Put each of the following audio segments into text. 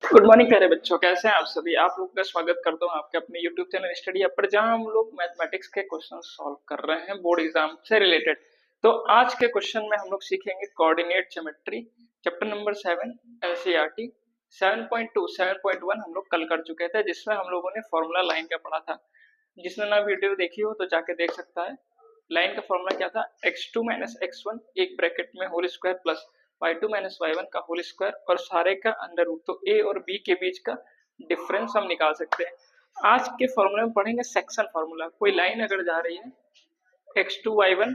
Good morning प्यारे बच्चों, कैसे हैं आप सभी। आप लोगों का स्वागत करता हूं आपके अपने यूट्यूब चैनल स्टडी अप पर, जहां हम लोग मैथमेटिक्स के क्वेश्चन सॉल्व कर रहे हैं बोर्ड एग्जाम से रिलेटेड। तो आज के क्वेश्चन में हम लोग सीखेंगे coordinate geometry, chapter number 7 NCERT. 7.2 7.1 हम लोग कल कर चुके थे, जिसमें हम लोगों ने फॉर्मूला लाइन का पढ़ा था। जिसने ना वीडियो देखी हो तो जाके देख सकता है। लाइन का फॉर्मूला क्या था, x2 माइनस x1 एक ब्रैकेट में whole square plus y2 minus y1 का होल स्क्वायर और सारे का अंडर रूट। तो a और b के बीच का डिफरेंस हम निकाल सकते हैं। आज के फॉर्मूले में पढ़ेंगे सेक्शन फॉर्मूला। कोई लाइन अगर जा रही है x2 y1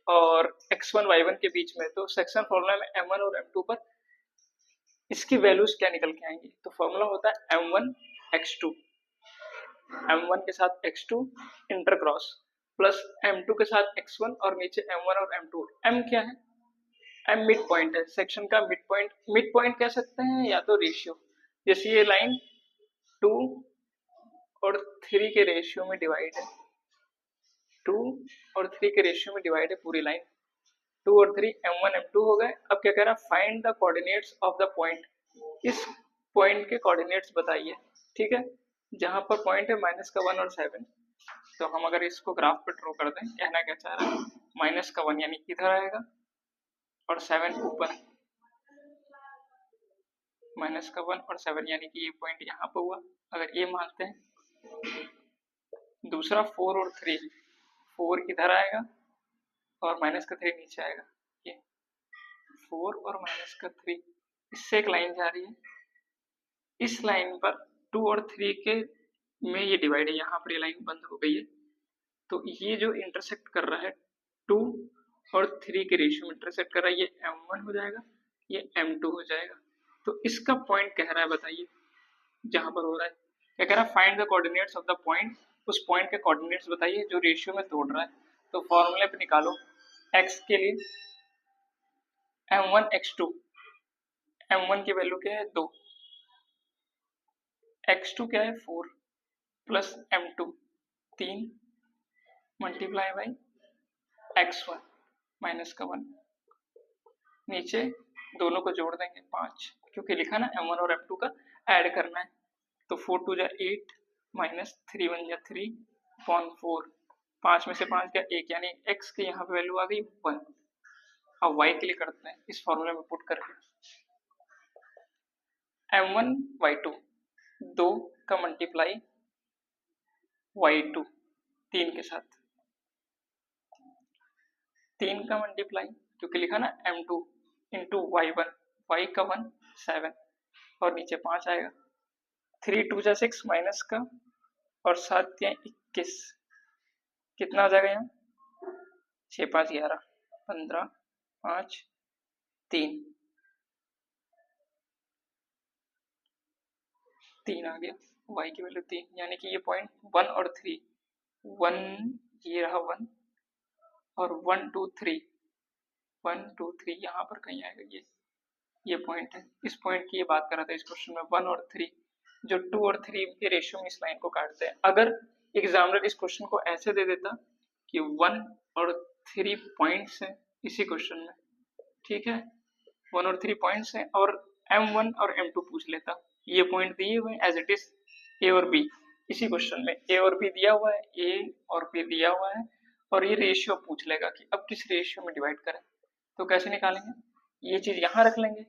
और x1 y1 के बीच में, तो सेक्शन फॉर्मूला में m1 और m2 पर इसकी वैल्यूज क्या निकल के आएंगी। तो फॉर्मूला होता है m1 x2, m1 के साथ x2 inter cross plus m2 के साथ x1 और नीचे m1 और m2। m क्या है, m मिड पॉइंट है, सेक्शन का मिड पॉइंट। मिड पॉइंट कह सकते हैं या तो रेशियो। जैसे ये लाइन 2 और 3 के रेशियो में डिवाइड है, 2 और 3 के रेशियो में डिवाइड है पूरी लाइन। 2 और 3 m1 m2 हो गए। अब क्या कह रहा है, find the coordinates of the point. इस पॉइंट के कोऑर्डिनेट्स बताइए। ठीक है, जहां पर पॉइंट है माइनस का 1 और 7। तो हम अगर इसको ग्राफ पे ड्रॉ कर दें, कहना क्या चाह रहा है, माइनस का 1 यानी इधर आएगा और 7 ऊपर, माइनस का 1 और 7 यानी कि ये पॉइंट यहाँ पे हुआ। अगर ये मानते हैं, दूसरा 4 और 3, 4 इधर आएगा और माइनस का 3 नीचे आएगा। ये 4 और माइनस का 3, इससे एक लाइन जा रही है। इस लाइन पर 2 और 3 के में ये डिवाइड है, यहाँ पर ये लाइन बंद हो गई है। तो ये जो इंटरसेक्ट कर रहा है 2 और 3 के रेशियो में इंटरसेक्ट कर रहा है, ये m1 हो जाएगा, ये m2 हो जाएगा। तो इसका पॉइंट कह रहा है, बताइए जहां पर हो रहा है। क्या कह रहा है, find the coordinates of the point. उस पॉइंट के कोऑर्डिनेट्स बताइए जो रेशियो में तोड़ रहा है। तो फॉर्मूले पे निकालो, x के लिए m1 x2, m1 की वैल्यू क्या है 2, x2 क्या है 4 plus m2 3 multiply by x1 minus का 1, नीचे दोनों को जोड़ देंगे 5, क्योंकि लिखा ना m1 और m2 का ऐड करना है। तो 4 2 जा 8 माइनस 3 1 जा 3 अपॉन 4, 5 में से 5 गया 1, यानी x की यहाँ पे वैल्यू आ गई 1। अब y के लिए करते हैं इस फॉर्मूले में पुट करके, m1 y2 2 का मल्टीप्लाई y2 3 के साथ, 3 का मल्टीप्लाई क्योंकि लिखा ना m2 इंटू y1, y का 1 7 और नीचे 5 आएगा। 3 2 जा 6 माइनस का और 7 या 21, कितना आ जाएगा यहाँ, 6 5 11 15 5 3 3 आ गया, y की वैल्यू 3, यानी कि ये पॉइंट 1 और 3, 1 ये रहा 1 और 1 2 3, 1 2 3 यहाँ पर कहीं आएगा, ये पॉइंट है। इस पॉइंट की ये बात कर रहा था इस क्वेश्चन में, 1 और 3 जो 2 और 3 के रेशियो में इस लाइन को काटते हैं। अगर एग्जामिनर इस क्वेश्चन को ऐसे दे देता कि 1 और 3 पॉइंट्स हैं इसी क्वेश्चन में, ठीक है, 1 और 3 पॉइंट्स हैं और m1 और m2 पूछ लेता, ये पॉइंट दिए हुए एज इट इज a और b। इसी क्वेश्चन में a और b दिया हुआ है, a और b दिया हुआ है और ये रेशियो पूछ लेगा कि अब किस रेशियो में डिवाइड करें। तो कैसे निकालेंगे, ये चीज यहाँ रख लेंगे,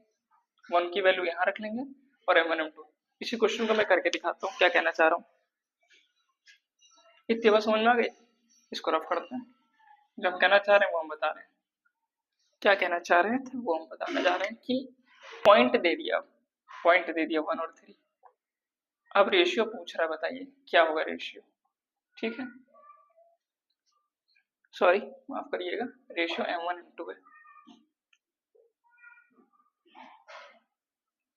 1 की वैल्यू यहाँ रख लेंगे और m1 m2। इसी क्वेश्चन को मैं करके दिखाता हूँ क्या कहना चाह रहा हूँ। इतनी बात समझ में आ गई। इसको रफ करते हैं, जो हम कहना चाह रहे हैं वो हम बता रहे हैं। क्या कहना चाह रहे थे वो हम बताने जा रहे हैं कि पॉइंट दे दिया, पॉइंट दे दिया 1 और 3, अब रेशियो पूछ रहा है, बताइए क्या होगा रेशियो। ठीक है, सॉरी माफ करिएगा, रेशियो m1 m2 है।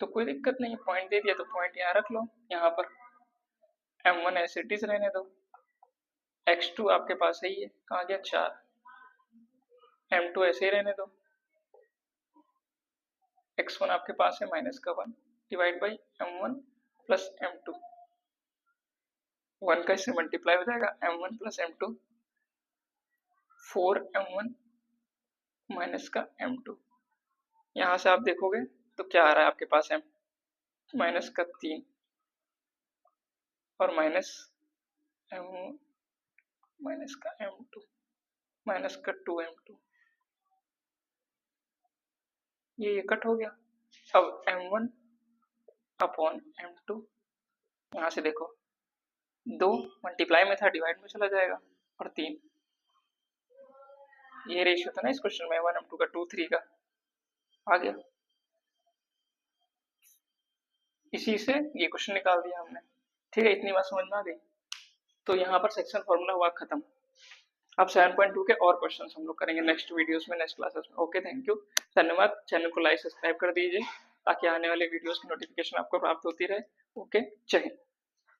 तो कोई दिक्कत नहीं, पॉइंट दे दिया तो पॉइंट यहाँ रख लो, यहाँ पर m1 ऐसे इट इज रहने दो, x2 आपके पास है ही है, कहाँ गया 4, m2 ऐसे ही रहने दो, x1 आपके पास है माइनस का 1 divide by m1 plus m2, 1 का इससे मल्टीप्लाई हो जाएगा m1 plus m2, 4m1 minus का m2। यहाँ से आप देखोगे तो क्या आ रहा है आपके पास m, माइनस का 3 और माइनस एम माइनस का m2 माइनस का 2m2, ये कट हो गया। अब m1 अपॉन m2, यहाँ से देखो 2 मल्टीप्लाई में था, डिवाइड में चला जाएगा, और 3, ये रेशियो था ना इस क्वेश्चन में, 1 m2 का 2 3 का, आ गया। इसी से ये क्वेश्चन निकाल दिया हमने। ठीक है, इतनी बात समझ में आ गई। तो यहाँ पर सेक्शन फॉर्मूला हुआ खत्म। अब 7.2 के और क्वेश्चंस हम लोग करेंगे नेक्स्ट वीडियोस में, नेक्स्ट क्लासेस में। ओके, थैंक यू, धन्यवाद। चैनल को लाइक सब्सक्राइब कर दीजिए ताकि आने वाले वीडियोस की नोटिफिकेशन आपको प्राप्त होती रहे। ओके, जय हिंद।